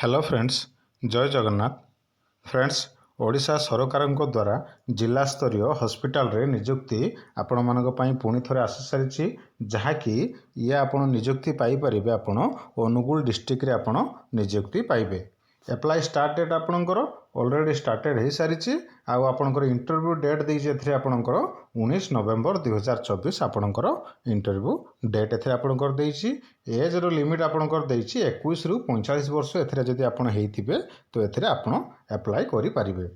Hello friends, जय Jagannath. Friends, Odisha सरकार द्वारा जिला स्तरीय हॉस्पिटल रे नियुक्ति आपण मानक पई पुणी थरे आसी सारिछि, जहाँकि ये आपण नियुक्ति पाई परिबे। आपण अनुगुल डिस्ट्रिक्ट रे आपण नियुक्ति पाइबे। एप्लाई स्टार्ट डेट आपणकर ऑलरेडी स्टार्टेड हो सारी आपणकर इंटरव्यू डेट देइछि एथिरे आपणकर 19 नवेम्बर 2024 आपणकर इंटरव्यू डेट एथिरे आपणकर देइछि। एज रो लिमिट आपणकर देइछि 21 रु 45 वर्ष। एथिरे जदि आपण हेइथिबे तो एथिरे आपण अप्लाई करि परिबे।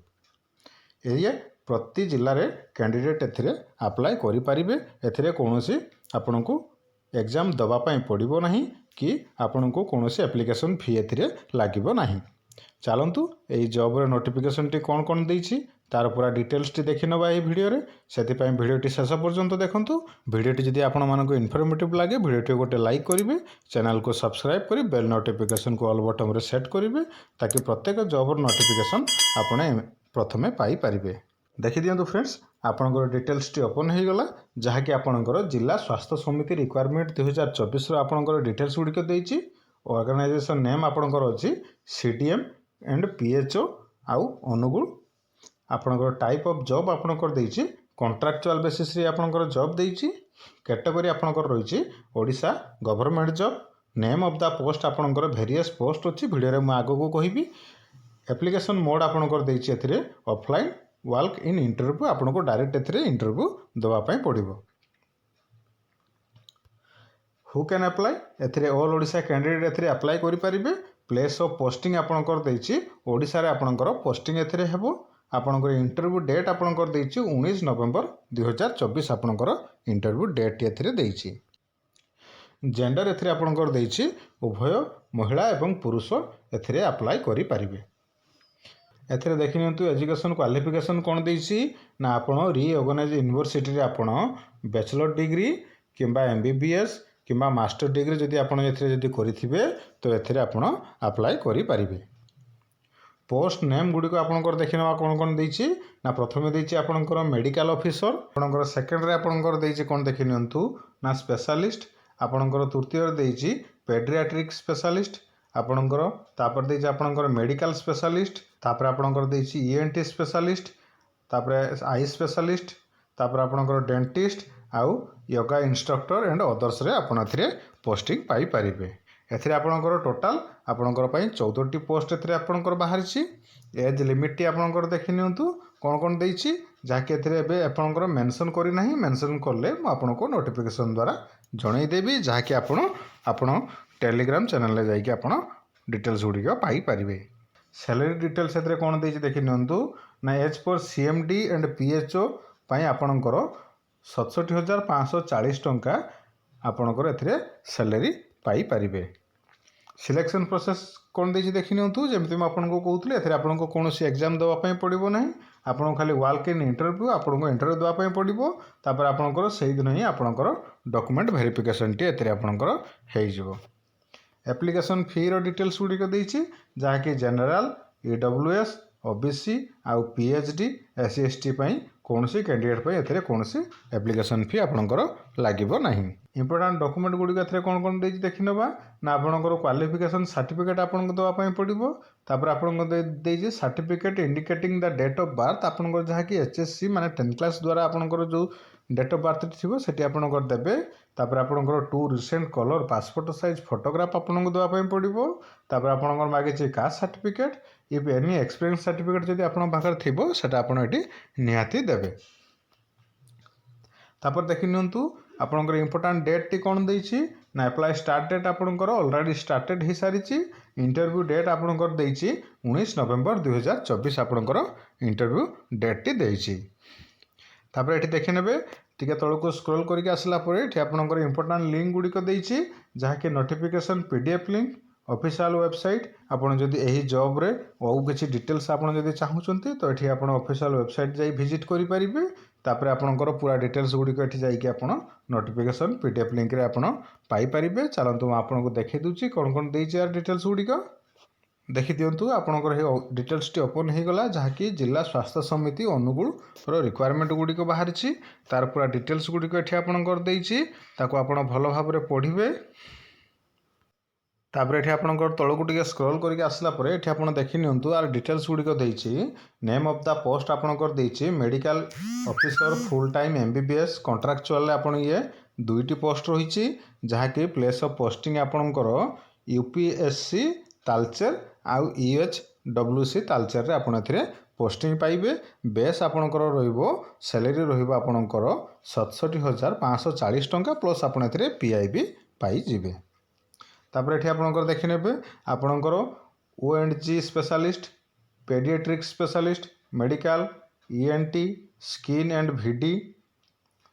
ये प्रति जिल्ला रे कैंडिडेट एथिरे अप्लाई करि परिबे। एथिरे कोनोसी आपणको एग्जाम दबा पई पड़िबो नाही कि आपणको कोनोसी एप्लिकेशन फी एथिरे लागिबो नाही। चलतु यही जॉब रे नोटिफिकेशन टी कौन कौन देइछि तार पूरा डिटेल्स टी देखि नबा ए वीडियो रे। सेति वीडियो शेष पर्यंत देखंतु। वीडियो टी जदि आपण मानको इनफॉर्मेटिव लागे वीडियो टी गोटे लाइक करिवे, चैनल को सब्सक्राइब करि बेल नोटिफिकेशन को ऑल बटन रे सेट करिवे, ताकि प्रत्येक जॉब रो नोटिफिकेशन आपण प्रथमे पाई परिवे। देखि दियंतु फ्रेंड्स, आपनकर डिटेल्स टी ओपन हो गला, जहा कि आपनकर जिला स्वास्थ्य समिति रिक्वायरमेंट 2024 रो आपनकर डिटेल्स गुडिक देइछि। ऑर्गेनाइजेशन नेम आपनकर अछि सीडीएम एंड पीएचओ आउ अनुगुल। आपनकर टाइप ऑफ जॉब आपनकर देइछि कॉन्ट्रैक्चुअल बेसिस रे आपनकर जॉब देइछि। कैटेगरी आपनकर रहिछि Odisha government job. Name of the post आपनकर वेरियस पोस्ट अछि, वीडियो रे म आगो को कहिबी। एप्लिकेशन मोड आपनकर देइछि एथिरे ऑफलाइन वर्क इन इंटरव्यू। आपनको डायरेक्ट एथिरे इंटरव्यू दवा पई पड़िबो। हु कैन अप्लाई एथिरे ऑल ओडिशा कैंडिडेट एथिरे अप्लाई करि परिबे। प्लेस ऑफ पोस्टिंग आपनकर देइछि ओडिशा रे आपनकर पोस्टिंग एथिरे हेबो। आपनकर इंटरव्यू डेट आपनकर देइछि 19 नवेम्बर 2024 आपनकर इंटरव्यू डेट एथिरे देइछि। जेंडर एथिरे आपनकर देइछि उभय महिला एवं पुरुष एथिरे अप्लाई करि परिबे। एथिरे देखि नियंतु एजुकेशन क्वालिफिकेशन कोन देइछि ना आपण रीऑर्गेनाइज यूनिवर्सिटी रे आपण बैचलर डिग्री किंबा एमबीबीएस किंबा मास्टर डिग्री जदि आपण एथिरे जदि करिथिबे तो एथिरे आपण अप्लाई करि परिबे। पोस्ट नेम गुडी को आपनकर देखिनवा कोन कोन देइछि ना प्रथमे देइछि आपनकर मेडिकल ऑफिसर। आपनकर सेकंड रे आपनकर देइछि कोन देखि नियंतु ना स्पेशलिस्ट। आपनकर तृतीय रे देइछि पेडियाट्रिक स्पेशलिस्ट। आपनकर तापर देइछि आपनकर मेडिकल स्पेशलिस्ट। तापर आपनकर देइछि ईएनटी स्पेशलिस्ट। तापर आई स्पेशलिस्ट। तापर आपनकर डेंटिस्ट आउ योगा इंस्ट्रक्टर एंड अदर्स रे आपण एथिरे पोस्टिंग पाई परिबे। एथिरे आपनकर टोटल आपनकर पई 14 टी पोस्ट एथिरे आपनकर बाहरिछि। एज लिमिट टी आपनकर देखि नियंतु कोन कोन देइछि, जाके एथिरे एबे आपनकर मेंशन करि नाही। मेंशन करले म आपनको नोटिफिकेशन द्वारा जणै देबी, जाके आपण टेलीग्राम चैनल रे जाइके आपण डिटेल्स गुडी को पाई परिबे। सैलरी डिटेल्स एथिरे कोन देइछि देखि नियंतु ना as per CMD and PHO पई आपनकर 67,540 टंका आपनकर एथिरे सैलरी पाई परिबे। सिलेक्शन प्रोसेस कोन देइछि देखि नियंतु, जेमति म आपनको कहउतले एथिरे आपनको कोनोसी एग्जाम दवा पई पड़िबो नाही। आपन खाली वॉक इन इंटरव्यू आपनको इंटरव्यू दवा पई पड़िबो। तापर आपनकर सेहि दिन ही आपनकर डॉक्यूमेंट वेरिफिकेशन टी एथिरे आपनकर हेइ जिवो। एप्लिकेशन फी रो डिटेल्स गुडी को देइछि, जहा कि जनरल ईडब्ल्यूएस ओबीसी आउ पीएचडी एससी एसटी पई कोनोसी कैंडिडेट पई एथिरे कोनोसी एप्लिकेशन फी आपनकर लागिबो नाही। इंपोर्टेंट डॉक्यूमेंट गुडी को एथिरे कोन कोन देइछि देखिनबा ना आपनकर क्वालिफिकेशन सर्टिफिकेट आपनको दवा पई पड़िबो। तापर आपनको देइछि certificate indicating the date of birth. आपनकर जहा कि एचएससी माने 10th क्लास द्वारा आपनकर जो डेट ऑफ बर्थ थिबो सेठी आपनकर देबे। तापर आपनकर 2 recent colour passport size photograph आपनको दवा पई पड़िबो। तापर आपनकर मागिछि caste certificate. If any experience certificate जदि आपन पाखर थिबो सेटा आपन एटी निहाती देबे। तापर देखि नियंतु आपनकर इंपोर्टेंट डेट टी कोन देइछि ना अप्लाई स्टार्ट डेट आपनकर ऑलरेडी स्टार्टेड हो सारिछि। इंटरव्यू डेट आपनकर देइछि 19 नवेम्बर 2024 आपनकर इंटरव्यू डेट टी देइछि। तापर एठी देखि नेबे टिके तळको स्क्रॉल करिके आसला परे एठी आपनकर इंपोर्टेंट लिंक गुडी को देइछि, जहा कि notification PDF link official website. आपण जदि एही जॉब रे और किछि डिटेल्स आपण जदि चाहुचंती तो एठी आपण ऑफिशियल वेबसाइट जाई विजिट करि परिबे। तापर आपनकर पूरा डिटेल्स गुडी को एठी जाई कि आपण नोटिफिकेशन पीडीएफ लिंक रे आपण पाई परिबे। चलंतु आपनको देखै दुछि कोन कोन देइछि यार डिटेल्स गुडी को देखि दियंतु। आपनकर हे डिटेल्स टी ओपन हे गला, जहा कि जिला स्वास्थ्य समिति अनुगुल रो रिक्वायरमेंट गुडी को बाहरिछि। तार पूरा डिटेल्स गुडी को एठी आपनकर देइछि, ताको आपण भलो भाबरे पढिबे। तापर एठी आपनकर तळकु टिके स्क्रॉल करके आसला परे एठी आपण देखि नियंतु आर डिटेल्स गुडी को देछि नेम ऑफ द पोस्ट आपनकर देछि medical officer full time MBBS contractual आपण ये दुईटी पोस्ट रहिछि जहा कि प्लेस ऑफ पोस्टिंग आपनकर यूपीएससी तालचेर आउ ईएचडब्ल्यूसी तालचेर रे आपण एथिरे पोस्टिंग पाइबे बेस आपनकर रहिबो सैलरी रहिबो आपनकर 67,540 टंका प्लस आपण एथिरे पीआईबी पाई जिवे। तापर एठी आपनकर देखि नेबे आपनकर O and G specialist paediatric specialist medical ENT skin and VD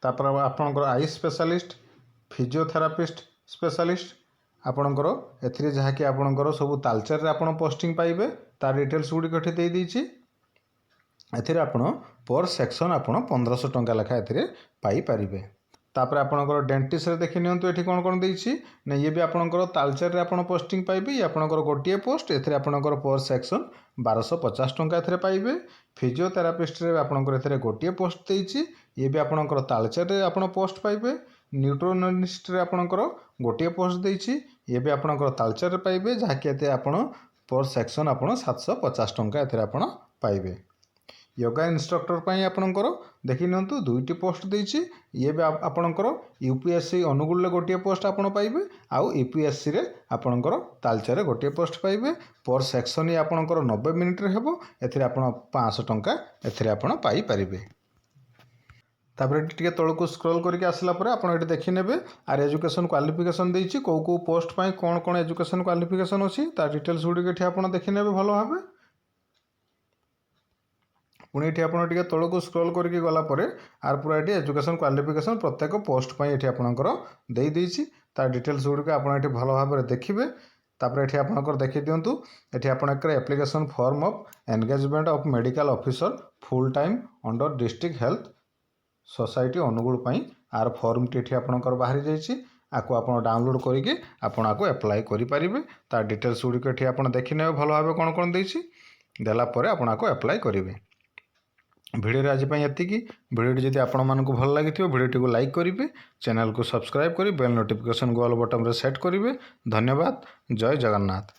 तापर आपनकर आई स्पेशलिस्ट फिजियोथेरापिस्ट स्पेशलिस्ट आपनकर एथिरे जहा कि आपनकर सब तालचेर रे आपण पोस्टिंग पाइबे तार डिटेल्स गुडी कठी देई दीची एथिरे आपण पर सेक्शन आपण 1500 टंका लेखा एथिरे पाई परिबे। तापर आपनकर डेंटिस्ट रे देखि नियंतु एठी कोन कोन देइछि ने ये भी आपनकर तालचेर रे आपण पोस्टिंग पाइबे ये आपनकर गोटिए पोस्ट एथिरे आपनकर पर सेक्शन 1250 टंका एथिरे पाइबे। फिजियोथेरापिस्ट रे आपनकर एथिरे गोटिए पोस्ट देइछि ये भी आपनकर तालचेर रे आपण पोस्ट पाइबे। न्यूट्रोनिस्ट रे आपनकर गोटिए पोस्ट देइछि ये भी आपनकर तालचेर रे पाइबे जहा कि एते आपण पर सेक्शन आपण 750 टंका एथिरे आपण पाइबे। योगा इंस्ट्रक्टर पाई आपनकर देखि नियंतु दुईटी पोस्ट देइछि ये भी आपनकर यूपीएससी अनुगुल रे गोटिए पोस्ट आपण पाइबे आउ यूपीएससी रे आपनकर तालचेर रे गोटिए पोस्ट पाइबे पर सेक्शन ये आपनकर 90 मिनिट रे हेबो एथिरे आपण 500 टंका एथिरे आपण पाई परिबे। तापर एठी टिके तळकु स्क्रॉल करके आसला परे आपण एठी देखि नेबे आर एजुकेशन क्वालिफिकेशन देइछि को पोस्ट पाई कोन कोन एजुकेशन क्वालिफिकेशन अछि ता डिटेल्स गुडी एठी आपण देखि नेबे भलो भाबे। पुणी ये आप तौक स्क्रॉल करके गला आर पूरा ये एजुकेशन क्वालिफिकेशन प्रत्येक पोस्ट पर ये आपंकर देदेछि तार डिटेल्स गुड़िक आप भल भाव देखिए। तापर ये आपंकर देखी दिंतु ये आपंकर application form of engagement of medical officer full time under district health society Angul आर फॉर्म टी आपंकर बाहरी जाइए आपको आप डाउनलोड करके आपको एप्लाई करेंगे तार डिटेल्स गुड़िक ये आप देखने भल भाव कौन कौन देला आपको एप्लाई करेंगे। भिडियो आज एतिकी भिडियो जदि आपको भल लगी भिडियो को लाइक करेंगे चैनल को सब्सक्राइब करी बेल नोटिफिकेशन गोल बटन रे सेट करेंगे। धन्यवाद। जय जगन्नाथ।